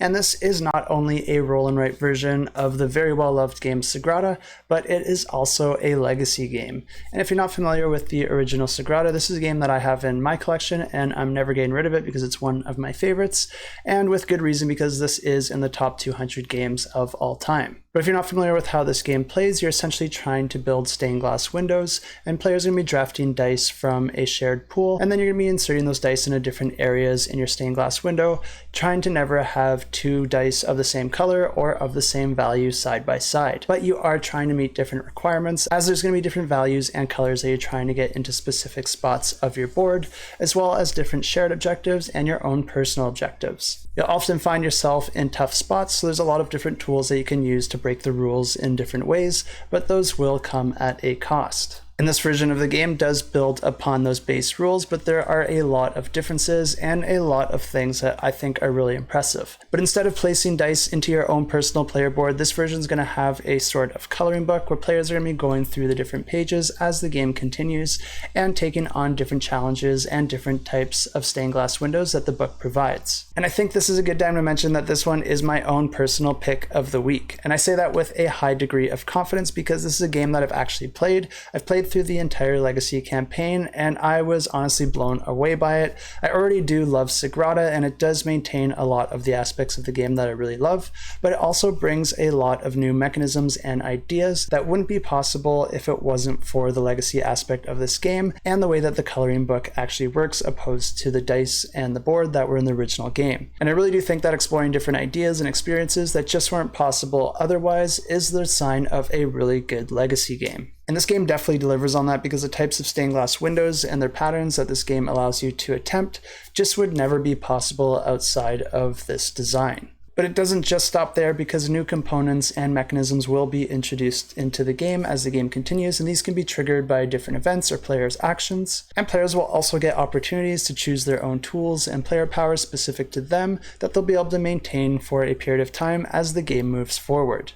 And this is not only a roll and write version of the very well-loved game Sagrada, but it is also a legacy game. And if you're not familiar with the original Sagrada, this is a game that I have in my collection, and I'm never getting rid of it because it's one of my favorites, and with good reason, because this is in the top 200 games of all time. But if you're not familiar with how this game plays, you're essentially trying to build stained glass windows, and players are going to be drafting dice from a shared pool, and then you're going to be inserting those dice into different areas in your stained glass window, trying to never have two dice of the same color or of the same value side by side. But you are trying to meet different requirements, as there's going to be different values and colors that you're trying to get into specific spots of your board, as well as different shared objectives and your own personal objectives. You'll often find yourself in tough spots, so there's a lot of different tools that you can use to break the rules in different ways, but those will come at a cost. And this version of the game does build upon those base rules, but there are a lot of differences and a lot of things that I think are really impressive. But instead of placing dice into your own personal player board, this version is going to have a sort of coloring book where players are going to be going through the different pages as the game continues and taking on different challenges and different types of stained glass windows that the book provides. And I think this is a good time to mention that this one is my own personal pick of the week. And I say that with a high degree of confidence because this is a game that I've actually played. I've played through the entire Legacy campaign, and I was honestly blown away by it. I already do love Sagrada, and it does maintain a lot of the aspects of the game that I really love, but it also brings a lot of new mechanisms and ideas that wouldn't be possible if it wasn't for the Legacy aspect of this game and the way that the coloring book actually works opposed to the dice and the board that were in the original game. And I really do think that exploring different ideas and experiences that just weren't possible otherwise is the sign of a really good Legacy game. And this game definitely delivers on that because the types of stained glass windows and their patterns that this game allows you to attempt just would never be possible outside of this design. But it doesn't just stop there because new components and mechanisms will be introduced into the game as the game continues, and these can be triggered by different events or players' actions. And players will also get opportunities to choose their own tools and player powers specific to them that they'll be able to maintain for a period of time as the game moves forward.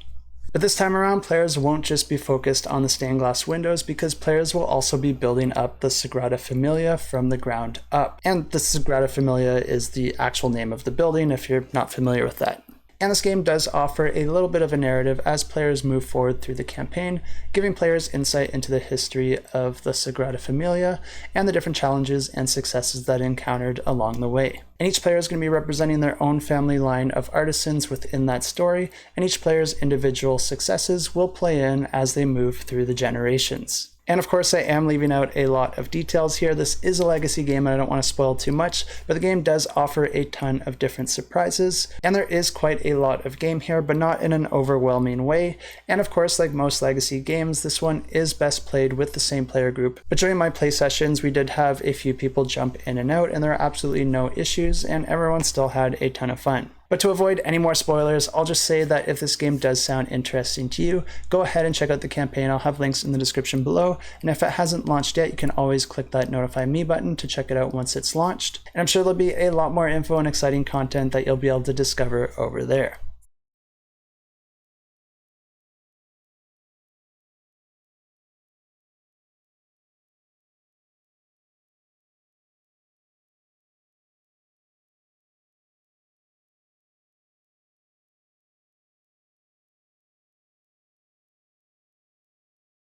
But this time around, players won't just be focused on the stained glass windows because players will also be building up the Sagrada Familia from the ground up. And the Sagrada Familia is the actual name of the building if you're not familiar with that. And this game does offer a little bit of a narrative as players move forward through the campaign, giving players insight into the history of the Sagrada Familia and the different challenges and successes that it encountered along the way. And each player is going to be representing their own family line of artisans within that story, and each player's individual successes will play in as they move through the generations. And of course, I am leaving out a lot of details here. This is a Legacy game and I don't want to spoil too much, but the game does offer a ton of different surprises, and there is quite a lot of game here, but not in an overwhelming way. And of course, like most Legacy games, this one is best played with the same player group. But during my play sessions, we did have a few people jump in and out, and there are absolutely no issues, and everyone still had a ton of fun. But to avoid any more spoilers, I'll just say that if this game does sound interesting to you, go ahead and check out the campaign. I'll have links in the description below, and if it hasn't launched yet, you can always click that notify me button to check it out once it's launched. And I'm sure there'll be a lot more info and exciting content that you'll be able to discover over there.